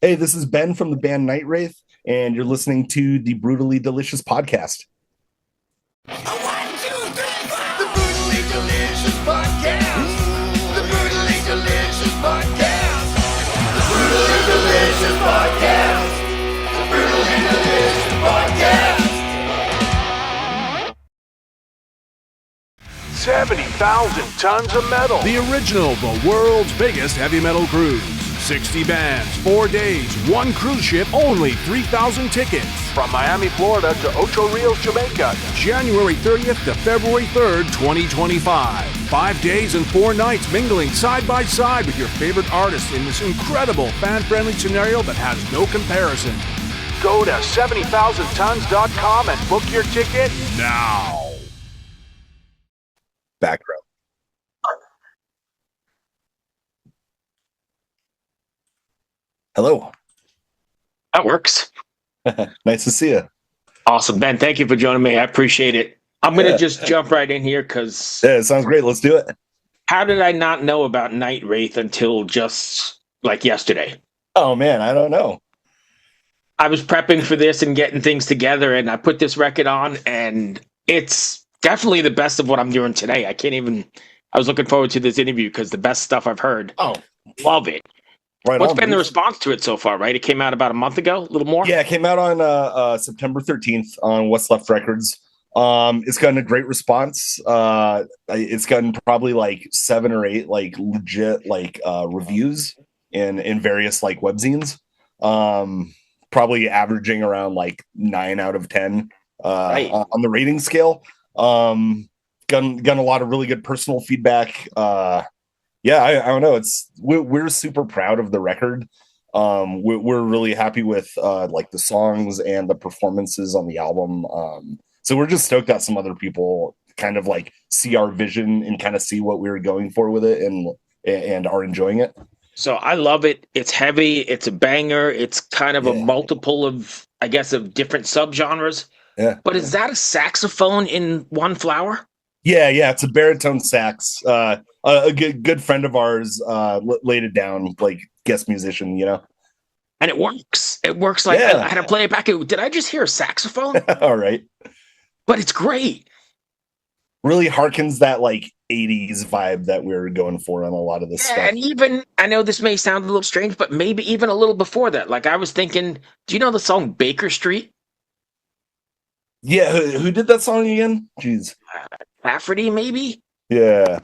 Hey, this is Ben from the band Nightwraith, and you're listening to the Brutally Delicious podcast. One, two, three, four. The Brutally Delicious Podcast. The Brutally Delicious Podcast. The Brutally Delicious Podcast. The Brutally Delicious Podcast. 70,000 tons of metal. The original, the world's biggest heavy metal cruise. 60 bands, 4 days, one cruise ship, only 3,000 tickets. From Miami, Florida to Ocho Rios, Jamaica. January 30th to February 3rd, 2025. 5 days and 4 nights mingling side by side with your favorite artists in this incredible fan-friendly scenario that has no comparison. Go to 70,000tons.com and book your ticket Now. Background. Hello. That works. Nice to see you. Awesome, Ben. Thank you for joining me. I appreciate it. I'm going to just jump right in here because Yeah, it sounds great. Let's do it. how did I not know about Nightwraith until just like yesterday? Oh, man, I don't know. I was prepping for this and getting things together, and I put this record on, and it's definitely the best of what I'm doing today. I was looking forward to this interview because the best stuff I've heard. Oh, Love it. right What's on. been the dude. response to it so far, right? It came out about a month ago, a little more? Yeah, it came out on September 13th on What's Left Records. It's gotten a great response. It's gotten probably like 7 or 8 like legit like reviews in various like webzines. Probably averaging around like 9 out of 10 Right. on the rating scale. Gotten a lot of really good personal feedback. Yeah, I don't know. We're super proud of the record. We're really happy with like the songs and the performances on the album. So we're just stoked that some other people kind of like see our vision and kind of see what we were going for with it and are enjoying it. So I love it. It's heavy. It's a banger. It's kind of a Yeah. multiple of, I guess, of different subgenres. Yeah. But is that a saxophone in One Flower? Yeah, it's a baritone sax. A good friend of ours laid it down, like guest musician, you know. And it works. It works like Yeah. I had to play it back. Did I just hear a saxophone? All right. But it's great. Really harkens that like 80s vibe that we're going for on a lot of this Yeah, stuff. and even I know this may sound a little strange, but maybe even a little before that. Like I was thinking, do you know the song Baker Street? Yeah, who did that song again? Jeez. Rafferty, maybe? Yeah.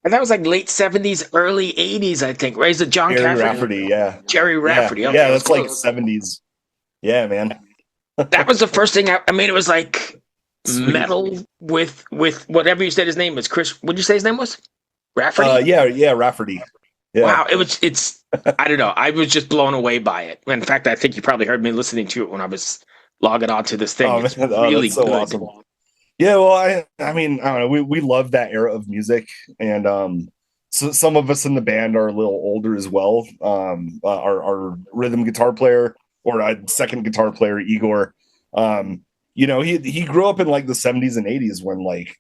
And that was like late 70s, early 80s, I think. Right? Is it John Jerry Cafferty? Rafferty, yeah. Jerry Rafferty. Yeah, Okay, yeah, it was that's like close. 70s. Yeah, man. That was the first thing. I mean, it was like Sweet. metal with whatever you said his name was. Chris, what did you say his name was? Rafferty? Yeah, Rafferty. Yeah. Wow, it's I don't know. I was just blown away by it. In fact, I think you probably heard me listening to it when I was logging onto this thing. Oh, It's man, really that's so good. awesome. Yeah, well, I mean, I don't know. We love that era of music, and so some of us in the band are a little older as well. Our rhythm guitar player or a second guitar player, Igor. You know, he grew up in like the 70s and 80s when like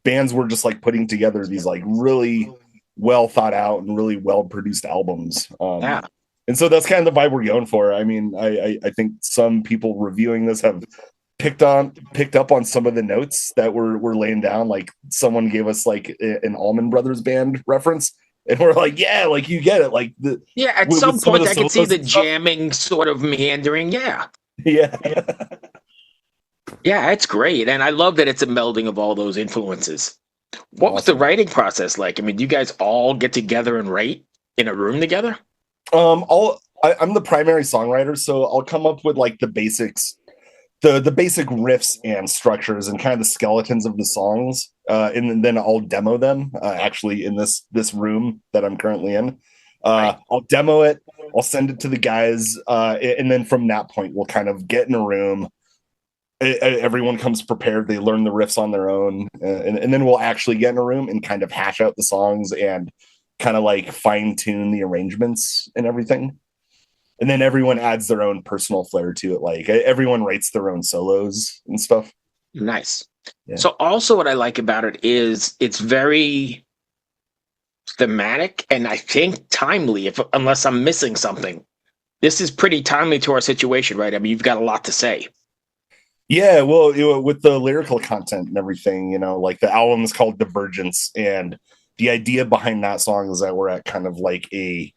bands were just like putting together these like really well thought out and really well produced albums. Yeah. And so that's kind of the vibe we're going for. I mean, I think some people reviewing this have picked up on some of the notes that we're laying down. Like someone gave us like an Allman Brothers band reference, and we're like, yeah, like you get it. Like Yeah, at with some some of point the I could see solos the and stuff. jamming sort of meandering. Yeah. Yeah, Yeah, it's great. And I love that it's a melding of all those influences. What was the Awesome. writing process like? I mean, do you guys all get together and write in a room together? I'm the primary songwriter, so I'll come up with like the basics, the basic riffs and structures and kind of the skeletons of the songs, and then I'll demo them actually in this room that I'm currently in. Right. I'll demo it, I'll send it to the guys, and then from that point we'll kind of get in a room. Everyone comes prepared. They learn the riffs on their own, and then we'll actually get in a room and kind of hash out the songs and kind of like fine tune the arrangements and everything. And then everyone adds their own personal flair to it. Like everyone writes their own solos and stuff. Nice. Yeah. So also what I like about it is it's very thematic and I think timely, if unless I'm missing something. This is pretty timely to our situation, right? I mean, you've got a lot to say. Yeah, well, with the lyrical content and everything, like the album is called Divergence, and the idea behind that song is that we're at kind of like a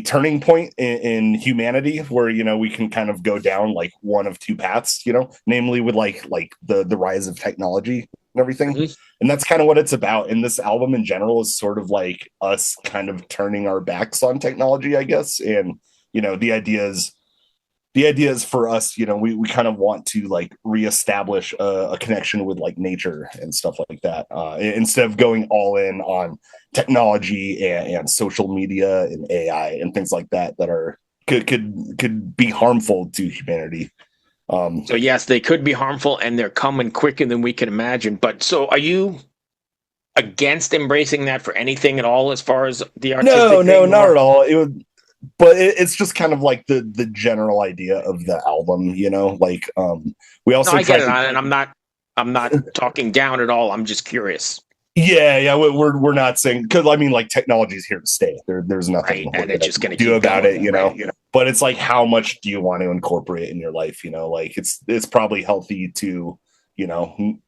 turning point in humanity where we can kind of go down like one of two paths, namely with like the rise of technology and everything. Mhm. And that's kind of what it's about. And this album in general is sort of like us kind of turning our backs on technology, I guess. And the idea is for us, we kind of want to like reestablish a connection with like nature and stuff like that, instead of going all in on technology and social media and AI and things like that are could be harmful to humanity. So yes, they could be harmful and they're coming quicker than we can imagine. But so are you against embracing that for anything at all as far as the artistic No, thing? not at all. But it's just kind of like the general idea of the album, like we No, also I get it, tried and I'm not talking down at all. I'm just curious. Yeah, we're not saying, because I mean, like, technology is here to stay. There's nothing Right, and it's just going to do keep about going, it, right? But it's like, how much do you want to incorporate in your life? Like it's probably healthy to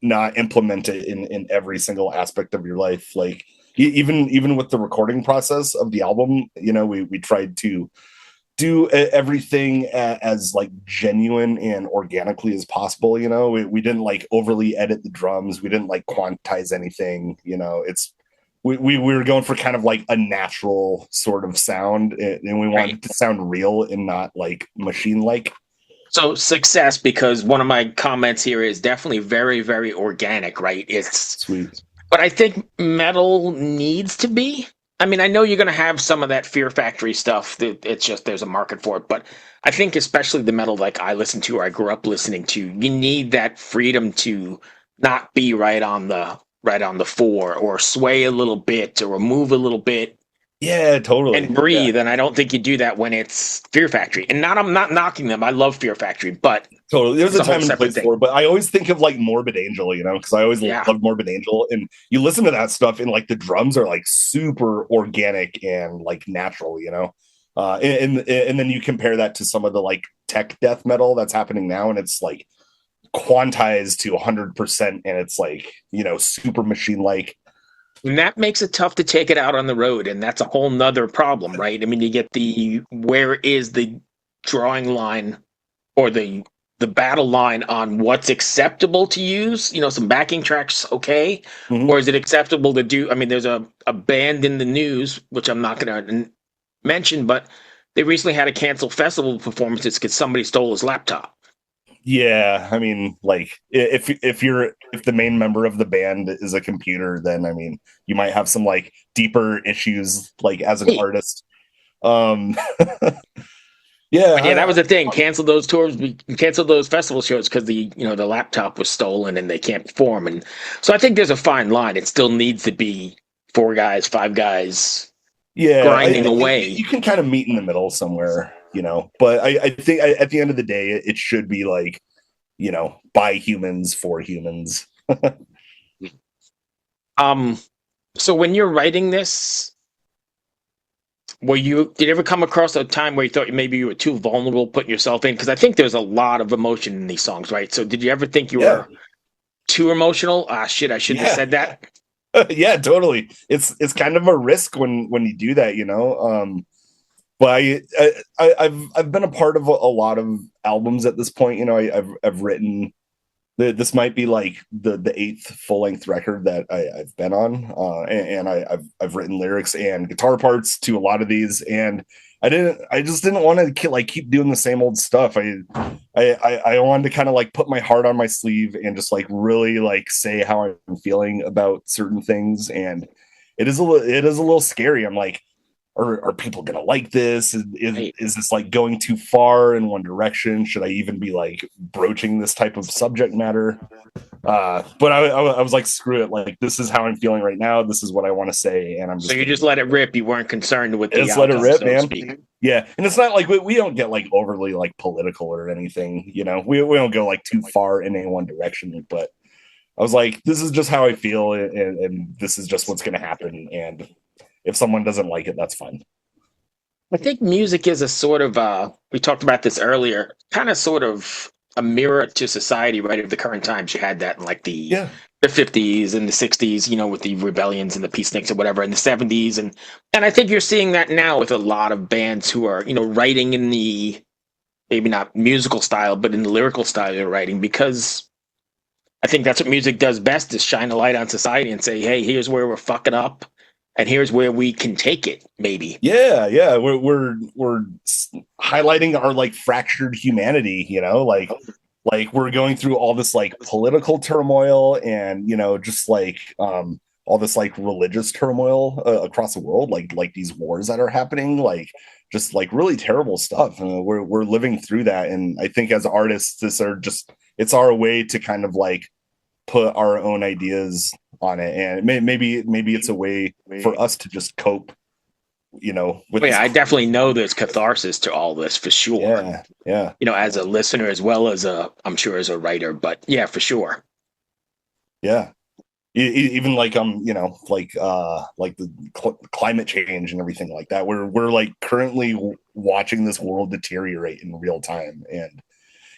not implement it in every single aspect of your life. Like even with the recording process of the album, we tried to do everything as like genuine and organically as possible. We didn't like overly edit the drums. We didn't like quantize anything. We were going for kind of like a natural sort of sound, and we wanted Right. to sound real and not like machine like. So success, because one of my comments here is definitely very, very organic, right? It's, Sweet. but I think metal needs to be. I mean, I know you're going to have some of that Fear Factory stuff. It's just there's a market for it, but I think especially the metal like I listen to or I grew up listening to, you need that freedom to not be right on the four or sway a little bit or move a little bit Yeah, totally. and breathe. And I don't think you do that when it's Fear Factory. And I'm not knocking them. I love Fear Factory, but Totally. There's it's a a whole time and separate place thing. for it, but I always think of like Morbid Angel, because I always Yeah. loved Morbid Angel. And you listen to that stuff and like the drums are like super organic and like natural, and then you compare that to some of the like tech death metal that's happening now, and it's like quantized to 100%, and it's like, super machine like. And that makes it tough to take it out on the road. And that's a whole nother problem, right? I mean, you get where is the drawing line or the battle line on what's acceptable to use? Some backing tracks, okay. Mhm. Or is it acceptable to do? I mean, there's a band in the news, which I'm not going to mention, but they recently had to cancel festival performances because somebody stole his laptop. Yeah, I mean, like if the main member of the band is a computer, then I mean, you might have some like deeper issues like as an Hey. artist. Yeah, that was the thing. Cancel those tours, cancel those festival shows because the laptop was stolen and they can't perform. And so I think there's a fine line. It still needs to be 4 guys, 5 guys grinding away. You can kind of meet in the middle somewhere, But I think at the end of the day, it should be like, by humans for humans. So when you're writing this, did you ever come across a time where you thought maybe you were too vulnerable putting yourself in? Because I think there's a lot of emotion in these songs, right? So did you ever think you were too emotional? Shit, I shouldn't have said that. Yeah, totally. It's kind of a risk when you do that, But I've been a part of a lot of albums at this point. I've written. This might be like the 8th full length record that I've been on, and I've written lyrics and guitar parts to a lot of these, and I just didn't want to keep doing the same old stuff. I wanted to kind of like put my heart on my sleeve and just like really like say how I'm feeling about certain things, and it is a little scary. I'm like, are people gonna like this? Is this like going too far in one direction? Should I even be like broaching this type of subject matter? But I was like, screw it. Like, this is how I'm feeling right now. This is what I want to say, and I'm just. So you just let it rip. You weren't concerned with the just outcome, let it rip, so man. to speak. Yeah, and it's not like we don't get like overly like political or anything. We don't go like too far in any one direction. But I was like, this is just how I feel, and this is just what's going to happen, and if someone doesn't like it, that's fine. I think music is a sort of we talked about this earlier, kind of sort of a mirror to society, right? Of the current times. You had that in like Yeah. the 50s and the 60s, with the rebellions and the peaceniks or whatever, in the 70s, and I think you're seeing that now with a lot of bands who are, writing in the maybe not musical style, but in the lyrical style of writing, because I think that's what music does best, is shine a light on society and say, hey, here's where we're fucking up, and here's where we can take it, maybe. Yeah. We're highlighting our like fractured humanity, like we're going through all this like political turmoil and just like all this like religious turmoil across the world, like these wars that are happening, like just like really terrible stuff. We're living through that, and I think as artists, it's our way to kind of like put our own ideas on it, and maybe it's a way for us to just cope, with I definitely know there's catharsis to all this for sure. Yeah. As a listener as well as I'm sure as a writer, but yeah, for sure. Yeah. Even like like the climate change and everything like that. We're like currently watching this world deteriorate in real time, and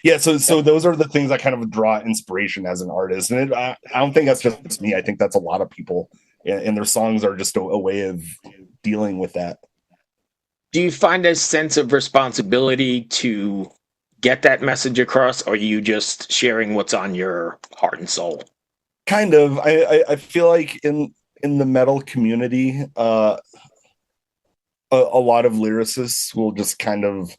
yeah. So those are the things that kind of draw inspiration as an artist, and I don't think that's just me. I think that's a lot of people, and their songs are just a way of dealing with that. Do you find a sense of responsibility to get that message across, or are you just sharing what's on your heart and soul? Kind of. I feel like in the metal community, a lot of lyricists will just kind of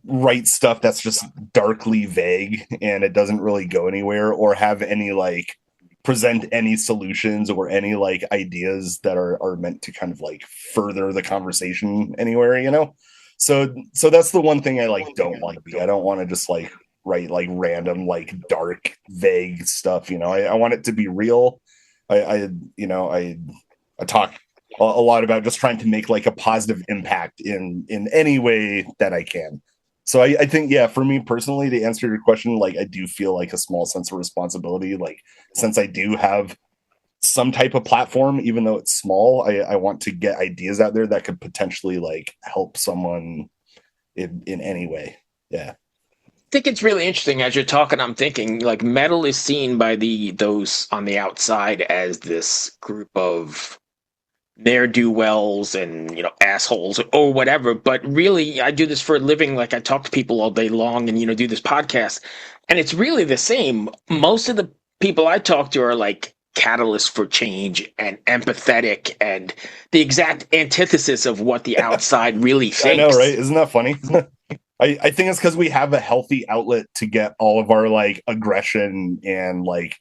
write stuff that's just darkly vague and it doesn't really go anywhere or have any like present any solutions or any like ideas that are meant to kind of like further the conversation anywhere. So that's the one thing I like don't want to be. I don't want to just like write like random like dark vague stuff. I want it to be real. I talk a lot about just trying to make like a positive impact in any way that I can. So I think, yeah, for me personally, to answer your question, like I do feel like a small sense of responsibility, like since I do have some type of platform, even though it's small, I want to get ideas out there that could potentially like help someone in any way. Yeah. I think it's really interesting as you're talking. I'm thinking like metal is seen by those on the outside as this group of ne'er-do-wells and assholes or whatever, but really I do this for a living. Like I talk to people all day long and do this podcast, and it's really the same. Most of the people I talk to are like catalysts for change and empathetic and the exact antithesis of what the outside really thinks. I know, right? Isn't that funny? I think it's because we have a healthy outlet to get all of our like aggression and like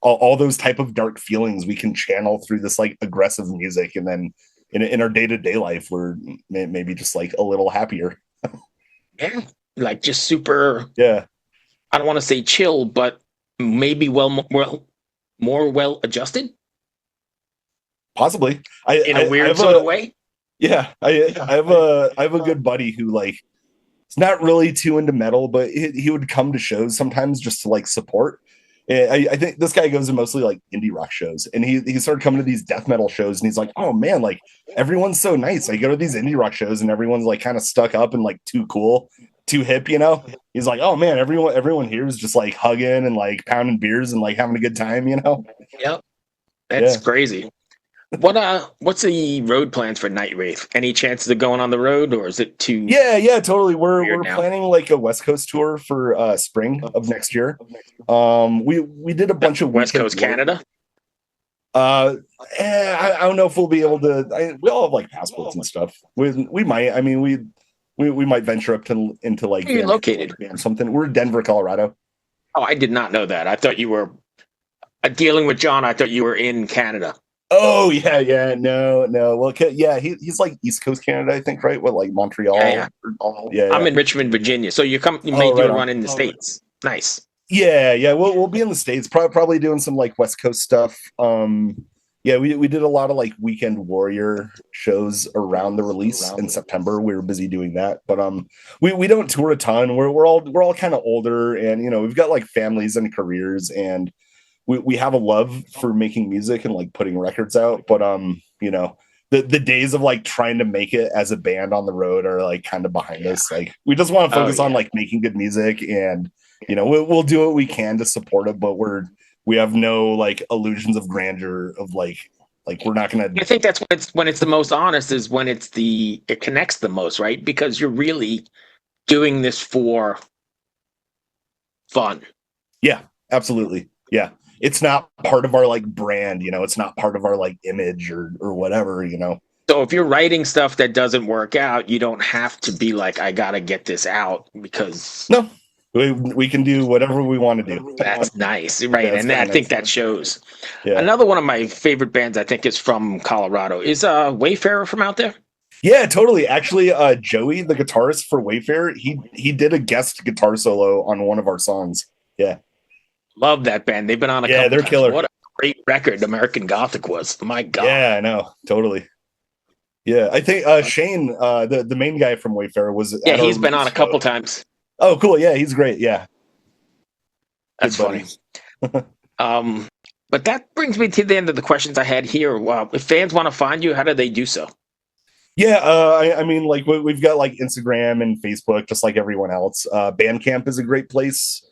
all those type of dark feelings we can channel through this like aggressive music, and then in our day-to-day life we're maybe just like a little happier. Yeah, like just super. Yeah, I don't want to say chill, but maybe more well adjusted, possibly. In a weird sort of way. Yeah, I have a good buddy who like is not really too into metal, but he would come to shows sometimes just to like support. I think this guy goes to mostly like indie rock shows, and he started coming to these death metal shows, and he's like, oh man, like everyone's so nice. I go to these indie rock shows and everyone's like kind of stuck up and like too cool, too hip. He's like, oh man, everyone here is just like hugging and like pounding beers and like having a good time. Yep, that's crazy. What's the road plans for Nightwraith? Any chances of going on the road, or is it too? Yeah, totally. We're now? planning like a West Coast tour for spring of next year. We did a bunch of West Coast Canada. I don't know if we'll be able to. We all have like passports and stuff. We might. I mean, we might venture up into like. Where are you located? Or something. We're Denver, Colorado. Oh, I did not know that. I thought you were dealing with John. I thought you were in Canada. Oh yeah, no. Well, yeah, he's like East Coast Canada, I think, right? What, like Montreal? Yeah. I'm in Richmond, Virginia. So you may do a run in the States. Nice. Yeah. We'll be in the States, probably doing some like West Coast stuff. Yeah, we did a lot of like Weekend Warrior shows around the release in September. We were busy doing that, but we don't tour a ton. We're all kind of older, and we've got like families and careers, and we have a love for making music and like putting records out, but you know, the days of like trying to make it as a band on the road are like kind of behind us. Like we just want to focus on like making good music, and you know, we'll do what we can to support it, but we have no like illusions of grandeur of like we're not gonna. I think that's when it's the most honest, is when it connects the most, right? Because you're really doing this for fun. Yeah, absolutely. Yeah. It's not part of our like brand, you know, it's not part of our like image or whatever, you know. So if you're writing stuff that doesn't work out, you don't have to be like, I gotta get this out, because no, we can do whatever we want to do. That's nice, right? Yeah, and I think that shows. Yeah. Another one of my favorite bands, I think, is from Colorado. Is Wayfarer from out there? Yeah, totally. Actually, Joey, the guitarist for Wayfarer, he did a guest guitar solo on one of our songs. Yeah. Love that band. They've been on a couple they're times. killer. What a great record American Gothic was. My God. Yeah, I know. Totally. Yeah, I think Shane, the main guy from Wayfarer, was. Yeah, he's been on a couple times. Oh, cool. Yeah, he's great. Yeah. That's funny. But that brings me to the end of the questions I had here. If fans want to find you, how do they do so? Yeah, I mean, like we've got like Instagram and Facebook, just like everyone else. Bandcamp is a great place.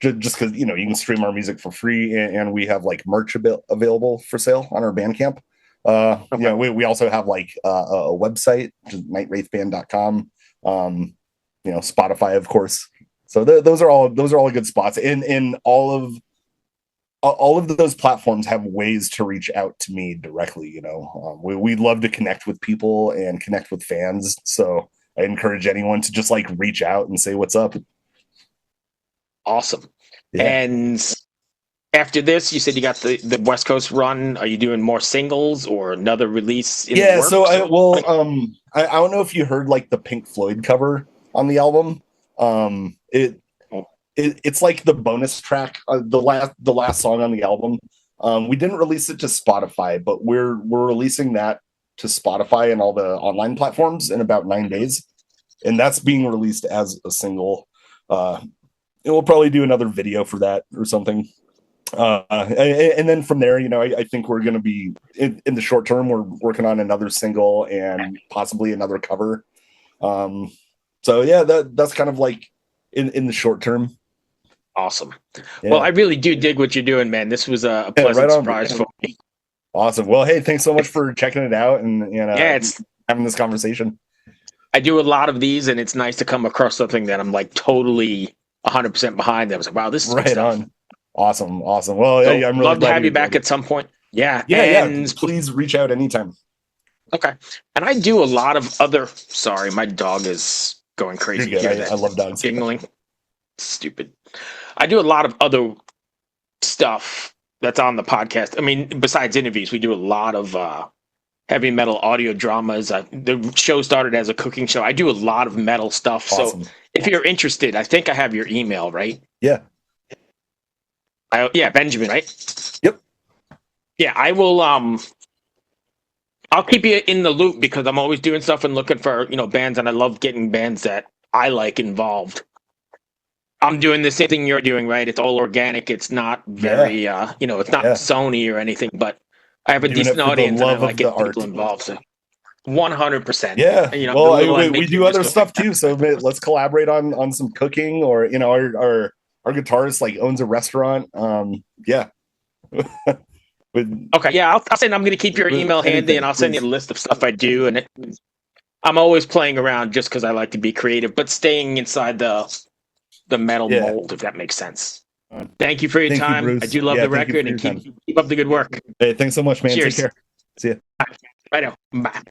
Just because, you know, you can stream our music for free, and we have like merch available for sale on our Bandcamp. Okay. You know, we also have like a website, nightwraithband.com. You know, Spotify, of course. So those are all good spots. And all of those platforms have ways to reach out to me directly. You know, we'd love to connect with people and connect with fans. So I encourage anyone to just like reach out and say what's up. Awesome. Yeah. And after this, you said you got the West Coast run. Are you doing more singles or another release? Yeah. So I don't know if you heard like the Pink Floyd cover on the album. It's like the bonus track, the last song on the album. We didn't release it to Spotify, but we're releasing that to Spotify and all the online platforms in about 9 days, and that's being released as a single. And we'll probably do another video for that or something. And then from there, you know, I think we're going to be in the short term, we're working on another single and possibly another cover. So yeah, that's kind of like in the short term. Awesome. Yeah. Well, I really do dig what you're doing, man. This was a pleasant surprise for me. Awesome. Well, hey, thanks so much for checking it out and it's having this conversation. I do a lot of these, and it's nice to come across something that I'm like totally 100% behind. I was like, wow, this is right on. Awesome. Well, so yeah, I'm really love to have you back at some point. Yeah. Yeah. Please reach out anytime. Okay. And I do a lot of other. Sorry, my dog is going crazy. I love dogs. Giggling. Stupid. I do a lot of other stuff that's on the podcast. I mean, besides interviews, we do a lot of heavy metal audio dramas. The show started as a cooking show. I do a lot of metal stuff. Awesome. So if you're interested, I think I have your email, right? Yeah. Benjamin, right? Yep. Yeah, I will. I'll keep you in the loop because I'm always doing stuff and looking for bands, and I love getting bands that I like involved. I'm doing the same thing you're doing, right? It's all organic. It's not very, it's not Sony or anything, but I have a decent audience and I like getting people involved. So 100%. Yeah. We do other stuff too. So let's collaborate on some cooking, or, our guitarist like owns a restaurant. Yeah. Okay. Yeah. I'll send, I'm going to keep your email handy and I'll send you a list of stuff I do. And I'm always playing around just because I like to be creative, but staying inside the metal mold, if that makes sense. Thank you for your time. I do love the record, and keep up the good work. Hey, thanks so much, man. Cheers. Take care. See ya. Bye now. Bye.